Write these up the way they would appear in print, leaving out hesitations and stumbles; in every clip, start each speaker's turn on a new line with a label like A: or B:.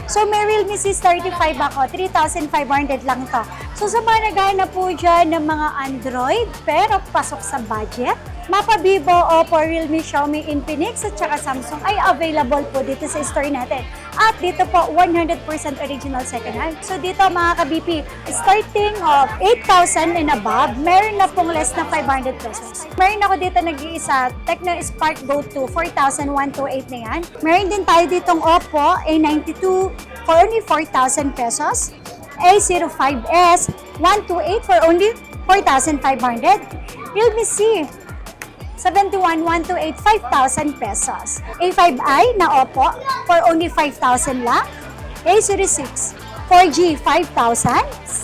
A: So, may Realme C35 ako, 3,500 lang to. So, sa mga naghahanap po dyan ng mga Android, pero pasok sa budget, Mapa, Vivo, Oppo, Realme, Xiaomi, Infinix at saka Samsung ay available po dito sa store natin. At dito po, 100% original second hand. So dito mga ka-BP, starting of 8,000 and above, meron na pong less na 500 pesos. Meron ako dito nag-iisa, Tecno Spark Go 2, 4,128 na yan. Meron din tayo ditong Oppo A92 for only 4,000 pesos. A05s, 128 for only 4,500. Realme C, 71,128, 5,000 pesos. A5i na Oppo for only 5,000 lang. A06, 4G, 5,000.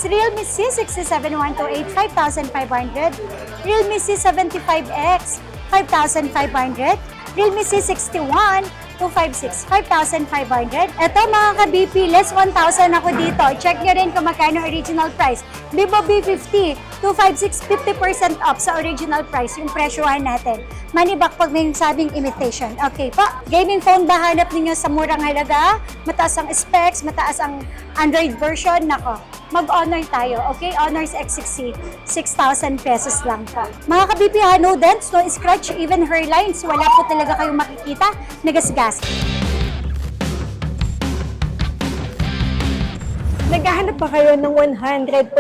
A: Realme C67,128, 5,500. Realme C75X, 5,500. Realme C61, 256, 5,500. Ito mga ka-BP, less 1,000 ako dito. Check nyo rin kung magkano original price. Vivo V50, 256, 50% off sa original price, yung presyohan natin. Money back pag may sabing imitation. Okay po. Gaming phone ba hanap ninyo sa murang halaga? Mataas ang specs, mataas ang Android version? Nako, mag-Honor tayo. Okay? Honor's X60, 6,000 pesos lang po. Mga ka-BP, no dents, no scratch, even hairlines. Wala po talaga kayong makikita na gasgas.
B: Naghahanap ba kayo ng 100%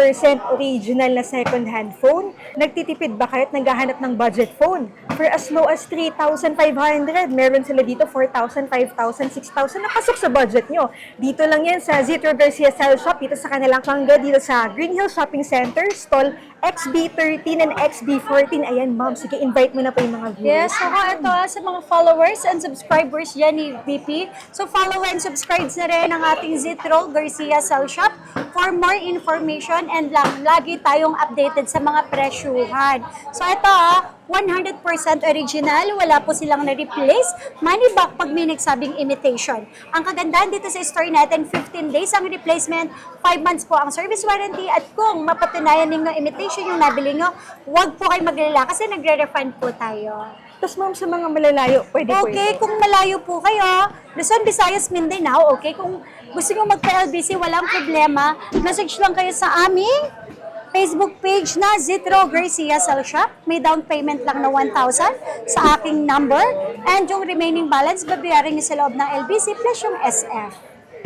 B: original na second-hand phone? Nagtitipid ba kayo at naghahanap ng budget phone? For as low as 3,500, meron sila dito 4,000, 5,000, 6,000 na pasok sa budget nyo. Dito lang yan sa Zitro Garcia Cell Shop, dito sa kanilang Changga, dito sa Green Hill Shopping Center, stall XB13 and XB14. Ayan, ma'am, sige, invite mo na po yung mga viewers.
A: Yes, saka ito sa mga followers and subscribers yan ni BP. So follow and subscribe na rin ang ating Zitro Garcia Cell Shop for more information and lagi tayong updated sa mga presyuhan. So ito 100% original, wala po silang na-replace. Money back pag may nagsabing imitation. Ang kagandahan dito sa store natin, 15 days ang replacement, 5 months po ang service warranty, at kung mapatunayan ninyo imitation yung nabili nyo, huwag po kayo maglala kasi nagre-refund po tayo.
B: Tapos ma'am, sa mga malalayo, pwede po
A: Okay,
B: ito.
A: kung malayo po kayo, Luzon, Visayas, Mindanao, okay, kung gusto nyo magpa-LBC, walang problema, message lang kayo sa aming Facebook page na Zitro Garcia Cell Shop. May down payment lang na 1,000 sa aking number. And yung remaining balance, babayaran nyo sa loob ng LBC plus yung SF.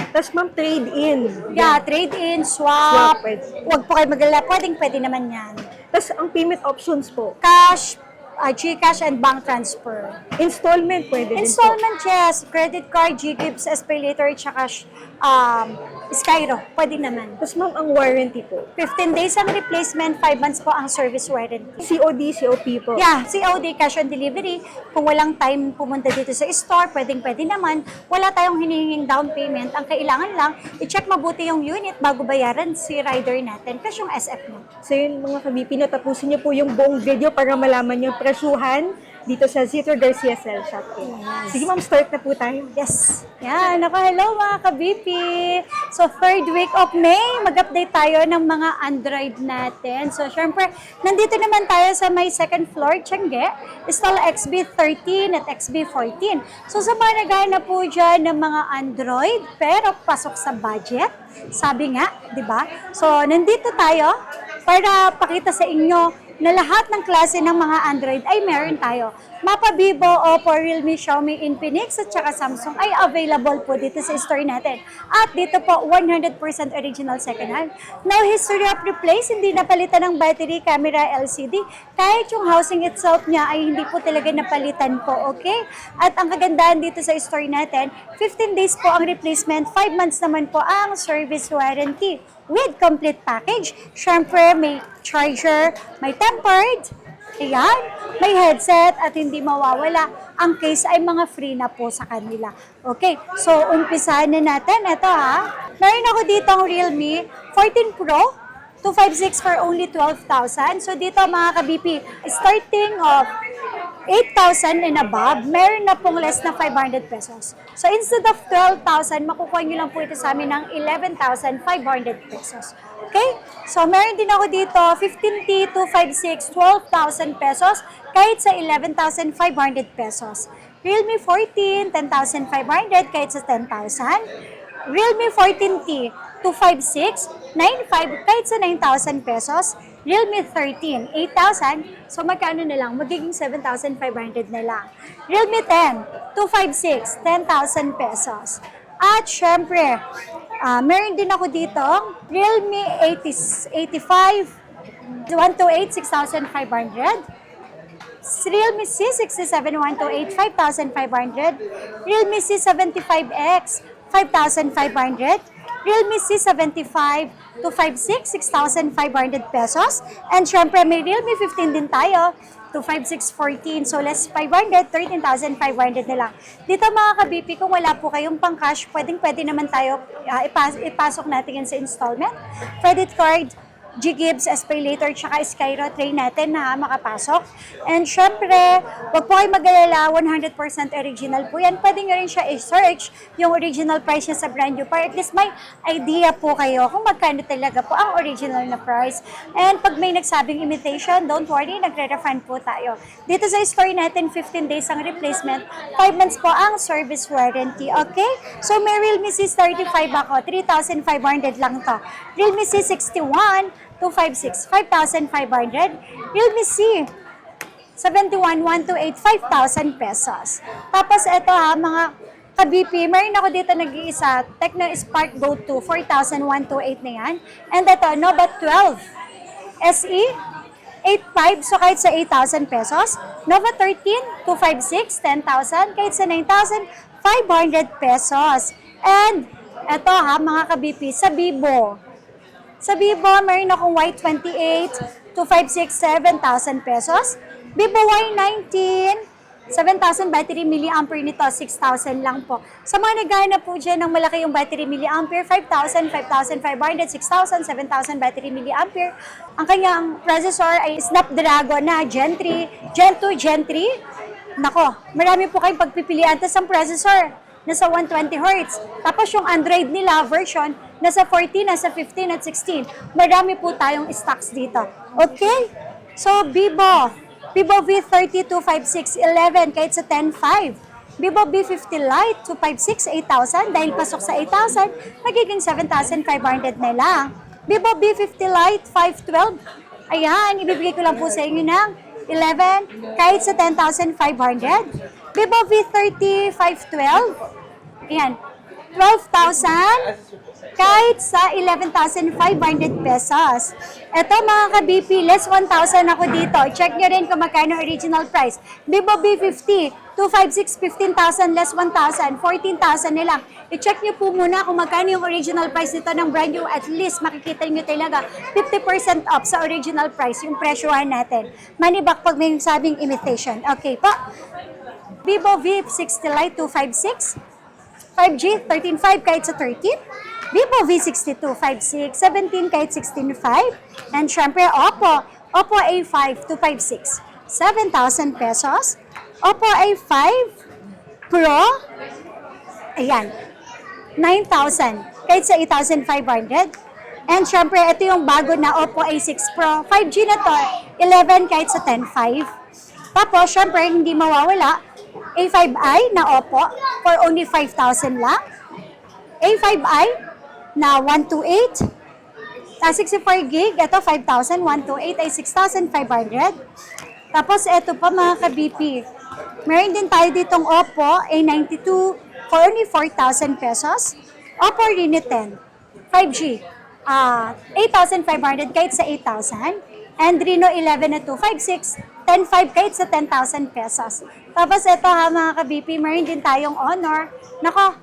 B: Tapos ma'am, trade-in.
A: Yeah, trade-in, swap.
B: Swap, pwede.
A: Huwag po kayo magalala. Pwede naman yan.
B: Tapos ang payment options po,
A: Cash, GCash, and bank transfer.
B: installment pwede din po.
A: Installment, yes. Credit card, GGives, SPayLater, tsaka Skyro. Pwede naman.
B: Tapos ma'am, ang warranty po,
A: 15 days ang replacement, 5 months po ang service warranty.
B: COD, COP po.
A: Yeah, COD, cash on delivery. Kung walang time pumunta dito sa store, pwede naman. Wala tayong hinihinging down payment. Ang kailangan lang, i-check mabuti yung unit bago bayaran si rider natin. Kasi yung SF mo.
B: So yun mga ka-BP, tapusin niyo po yung buong video para malaman yung presyuhan dito sa Zitro Garcia Cell Shop. Sige ma'am, start na po tayo.
A: Yes. Yan. Ako, hello mga ka-BP. So, third week of May, mag-update tayo ng mga Android natin. So, syempre, nandito naman tayo sa may second floor, Changge. Stall XB13 at XB14. So, sa mga naghahanap po dyan ng mga Android, pero pasok sa budget, sabi nga, di ba? So, nandito tayo para pakita sa inyo na lahat ng klase ng mga Android ay meron tayo. Mapa, Vivo, Oppo, Realme, Xiaomi, Infinix at saka Samsung ay available po dito sa store natin. At dito po, 100% original second hand. No history of replace, hindi napalitan ng battery, camera, LCD. Kahit yung housing itself niya ay hindi po talaga napalitan po, okay? At ang kagandahan dito sa store natin, 15 days po ang replacement, 5 months naman po ang service warranty with complete package. Syempre, may charger, may tempered, ayan, may headset at hindi mawawala. Ang case ay mga free na po sa kanila. Okay, so umpisahan na natin. Ito meron ako dito ang Realme 14 Pro 256 for only 12,000. So dito mga ka-BP, starting of 8,000 and above, meron na pong less na 500 pesos. So instead of 12,000, makukuha nyo lang po ito sa amin ng 11,500 pesos. Okay? So meron din ako dito, 15T, 256, 12,000 pesos, kahit sa 11,500 pesos. Realme 14, 10,500, kahit sa 10,000. Realme 14T, 256, 95, kahit sa 9,000 pesos. Realme 13, 8,000. So magkano na lang? Magiging 7,500 na lang. Realme 10, 256, 10,000 pesos. At syempre, meron din ako dito, Realme 85, 128, 6,500. Realme C67 128, 5,500. Realme C75X, 5,500. Realme C75 256, 6,500 pesos. And syempre, may Realme 15 din tayo, 256, 14. So, less 500, 13,500 na lang. Dito mga ka-BP, kung wala po kayong pang-cash, pwede naman tayo ipasok natin yan sa installment. Credit card, G-Gibbs, SPayLater, tsaka Skyro tray natin na makapasok. And syempre, wag po kayo mag-alala, 100% original po yan. Pwede nyo rin siya i-search yung original price niya sa brand new para at least may idea po kayo kung magkano talaga po ang original na price. And pag may nagsabing imitation, don't worry, nagre-refund po tayo. Dito sa store natin, 15 days ang replacement, 5 months po ang service warranty, okay? So may Realme C35 ako, 3,500 lang to. Realme C61, 256, 5,500. Realme C 71, 128, 5,000 pesos. Tapos ito mga ka-BP, meron ako dito nag-iisa, Tecno Spark Go 2, 4,128 na yan. And ito, Nova 12 SE, 8,500, so kahit sa 8,000 pesos. Nova 13, 256, 10,000, kahit sa 9,500 pesos. And ito mga ka-BP, sa Vivo. Sa Vivo, mayroon akong Y28, 256, 7,000 pesos. Vivo Y19, 7,000 battery milliampere nito, 6,000 lang po. Sa mga naghahanap po dyan ng malaki yung battery milliampere, 5,000, 5,500, 6,000, 7,000 battery milliampere. Ang kanyang processor ay Snapdragon na Gen 3, Gen 2, Gen 3. Nako, marami po kayong pagpipilian. Tapos ang processor, nasa 120 Hz. Tapos yung Android nila version, nasa 14, nasa 15 at 16. Marami po tayong stocks dito. Okay? So, Vivo V30 256 11 kahit sa 10.5. Vivo V50 Lite 256 8,000 dahil pasok sa 8,000, magiging 7,500 na lang. Vivo V50 Lite 512. Ayan, ibibigay ko lang po sa inyo ng 11 kahit sa 10,500. Vivo V30 512. Ayan, 12,000 kahit sa 11,500 pesos. Ito mga ka-BP, less 1,000 ako dito. Check nyo rin kung magkano original price. Vivo B50, 256, 15,000 less 1,000, 14,000 na lang. I-check nyo po muna kung magkano yung original price nito ng brand new. At least makikita nyo talaga 50% off sa original price, yung presyohan natin. Money back pag may sabing imitation. Okay po. Vivo V60 Lite 256, 5G, 13.5 kahit sa 13. Vivo V62, 5.6, 17 kahit 16.5. And syempre, Oppo A5, 256, 7,000 pesos. Oppo A5 Pro, ayan, 9,000 kahit sa 8,500. And syempre, ito yung bago na Oppo A6 Pro, 5G na to, 11 kahit sa 10.5. Tapos, syempre, hindi mawawala, A5i na Oppo for only 5,000 lang. A5i na 128, 64 gig, ito 5,000, 128 ay 6,500. Tapos ito pa mga ka-BP, meron din tayo ditong Oppo A92 for only 4,000 pesos. Oppo Reno 10, 5G, 8,500 kahit sa 8,000. And Reno 11 na 256, 10,500 kahit sa 10,000 pesos. Tapos ito mga ka-BP, meron din tayong Honor. Nako,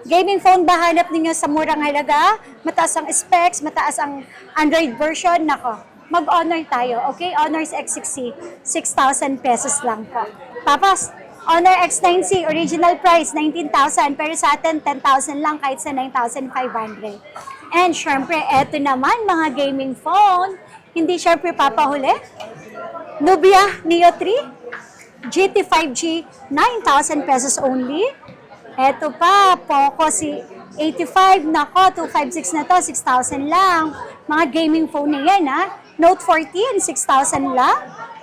A: gaming phone ba hanap ninyo sa murang halaga? Mataas ang specs, mataas ang Android version. Nako, mag-Honor tayo. Okay, Honor's X6C, 6,000 pesos lang po. Tapos, Honor X9C, original price, 19,000. Pero sa atin, 10,000 lang kahit sa 9,500. And syempre, eto naman mga gaming phone. Hindi syempre papahuli. Nubia Neo 3, GT 5G, 9,000 pesos only. Eto pa, Poco C85, nako, 256 na to, 6,000 lang. Mga gaming phone na yan, ha. Note 14, 6,000 lang.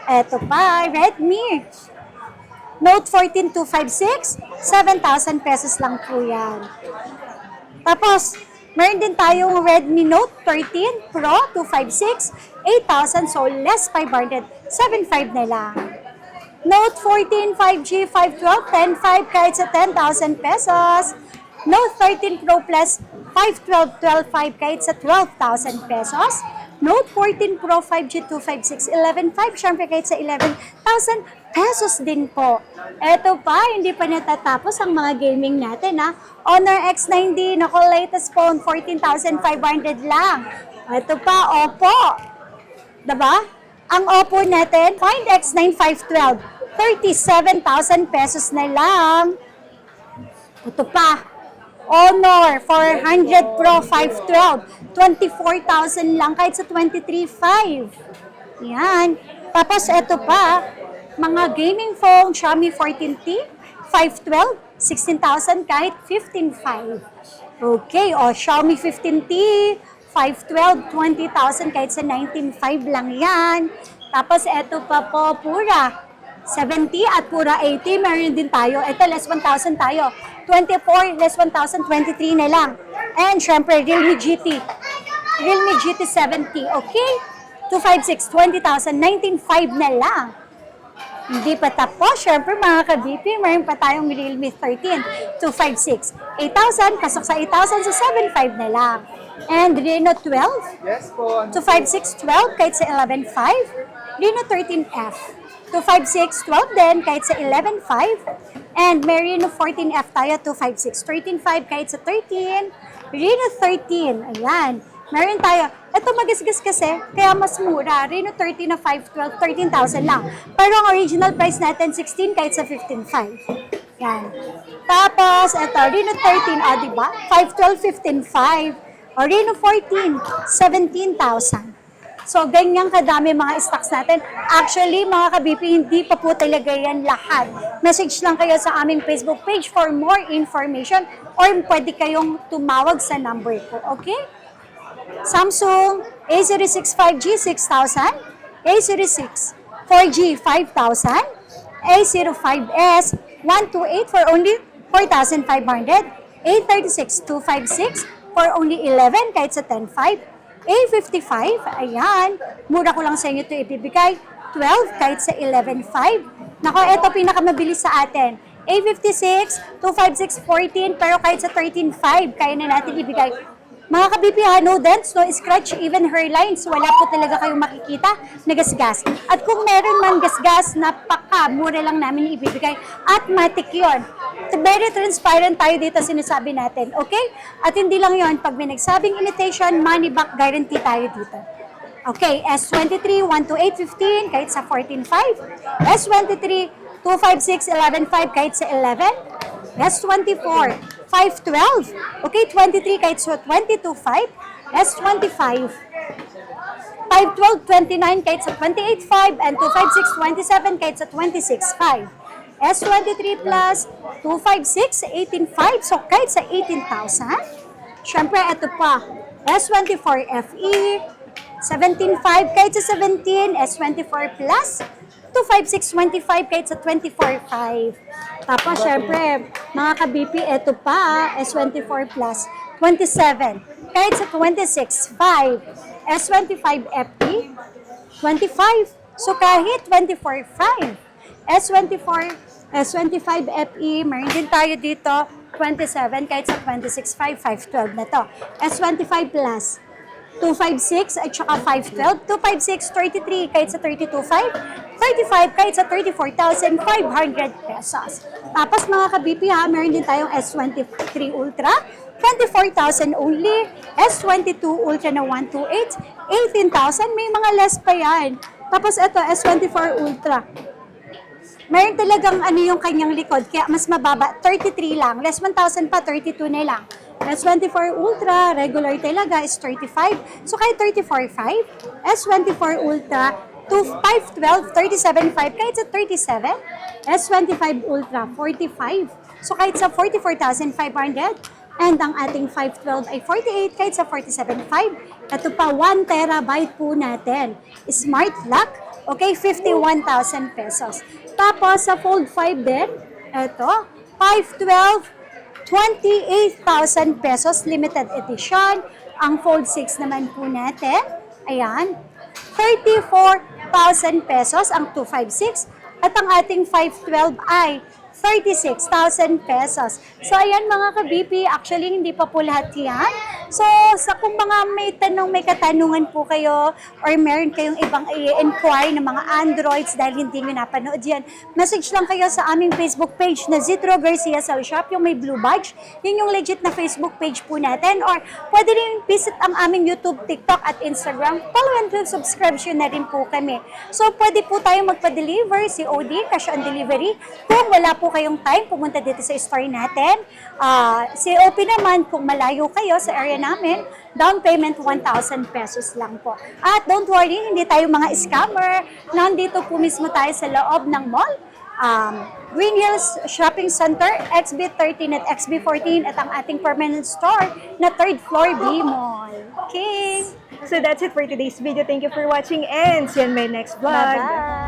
A: Eto pa, Redmi. Note 14, 256, 7,000 pesos lang po yan. Tapos, meron din tayong Redmi Note 13 Pro 256, 8,000, so less 500, 7,500 na lang. Note 14 5G 512, 10,500 kahit sa 10,000 pesos. Note 13 Pro Plus 512, 12,500 kahit sa 12,000 pesos. Note 14 Pro 5G 256, 11,500 syempre kahit sa 11,000 pesos din po. Eto pa, hindi pa natatapos ang mga gaming natin ha. Honor X90, nako latest phone, 14,500 lang. Eto pa, Oppo. Diba? Ang Oppo natin, Find X9 512, 37,000 pesos na lang. Ito pa, Honor 400 Pro 512, 24,000 lang kahit sa 23,500. Yan. Tapos ito pa, mga gaming phone, Xiaomi 14T, 512, 16,000 kahit 15,500. Okay, o Xiaomi 15T, 512, 20,000 kahit sa 19,500 lang yan. Tapos ito pa po, Pura 70 at Pura 80, meron din tayo. Ito, less 1,000 tayo. 24, less 1,000, 23 na lang. And syempre, Realme GT. Realme GT 70, okay? 256, 20,000, 19,500 na lang. Hindi pa tapos, syempre mga ka-BP, meron pa tayong Realme 13, 256, 8,000, pasok sa 8,000, so 7,500 na lang. And Reno 12,
C: Yes po.
A: 256, 12, kahit sa 11,500. Reno 13F, 256, 12 din, kahit sa 11,500. And may Reno 14F tayo, 256, 13,500, kahit sa 13. Reno 13, ayan. Meron tayo. Ito magasgas kasi, kaya mas mura. Reno 13 na 512, 13,000 lang. Pero ang original price natin, 16 kahit sa 15,500. Yan. Tapos, ito, Reno 13, diba? 512, 15,500. O Reno 14, 17,000. So, ganyan kadami mga stocks natin. Actually, mga ka-BP, hindi pa po talaga yan lahat. Message lang kayo sa aming Facebook page for more information or pwede kayong tumawag sa number ko. Okay? Samsung A06 5G 6,000, A06 4G 5,000, A05s 128 for only 4,500, A36 256 for only 11 kahit sa 10,500, A55, ayan, mura ko lang sa inyo ito ibibigay, 12 kahit sa 11,500. Nako, ito pinakamabilis sa atin. A56, 256, 14, pero kahit sa 13,500, kaya na natin ibigay. Mga ka-BP, no dents, no scratch, even hairlines, wala po talaga kayong makikita na gasgas. At kung meron man gasgas, napaka-mura lang namin ibibigay. At matik yun. Very transparent tayo dito sinasabi natin, okay? At hindi lang yun, pag may nagsabing imitation, money back guarantee tayo dito. Okay, S23, 128.15 kahit sa 14.5. S23, 256, 11.5 kahit sa 11. S24, 512. Okay, 23 kahit sa 22.5. S25, 512, 29 kahit sa 28.5. And 256, 27 kahit sa 26.5. S23 plus 256, 18.5. So, kahit sa 18,000. Siyempre, ito pa. S24 FE, 17.5 kahit sa 17. S24 plus 256, 25 kahit sa 24.5. Tapos, syempre, mga ka-BP, ito pa, S24 plus 27 kahit sa 26.5. S25 FE, 25. So, kahit 24.5. S25 FE, meron din tayo dito, 27 kahit sa 26.5, 512 na to. S25 plus 256 at saka 512, 256, 33 kahit sa 32.5, 35 kahit sa 34,500 pesos. Tapos mga ka-BP meron din tayong S23 Ultra, 24,000 only, S22 Ultra na 128, 18,000, may mga less pa yan. Tapos ito, S24 Ultra, meron talagang yung kanyang likod, kaya mas mababa, 33 lang, less 1,000 pa, 32 na lang. S24 Ultra, regular talaga is 35. So, kahit 34.5, S24 Ultra, 512, 37.5, kahit sa 37. S25 Ultra, 45. So, kahit sa 44,500. And ang ating 512 ay 48, kahit sa 47.5. Ito pa, 1 terabyte po natin. Smart lock, okay, 51,000 pesos. Tapos, sa Fold 5 din, ito, 512, 28,000 pesos limited edition. Ang Fold 6 naman po natin, ayan, 34,000 pesos ang 256 at ang ating 512 ay 36,000 pesos. So, ayan mga ka-BP, actually hindi pa po lahat yan. So, sa kung mga may katanungan po kayo or meron kayong ibang i-inquire ng mga Androids dahil hindi nyo napanood yan, message lang kayo sa aming Facebook page na Zitro Garcia Cell Shop, yung may blue badge. Yun yung legit na Facebook page po natin. Or pwede rin visit ang aming YouTube, TikTok at Instagram. Follow and subscription na rin po kami. So, pwede po tayong magpa-deliver, COD, cash on delivery. Kung wala po kayong time, pumunta dito sa store natin. COP naman, kung malayo kayo sa area namin, down payment 1,000 pesos lang po. At don't worry, hindi tayo mga scammer. Nandito po mismo tayo sa loob ng mall. Green Hills Shopping Center, XB13 at XB14 at ang ating permanent store na 3rd floor B Mall. Okay.
B: So that's it for today's video. Thank you for watching and see you in my next vlog.
A: Bye-bye.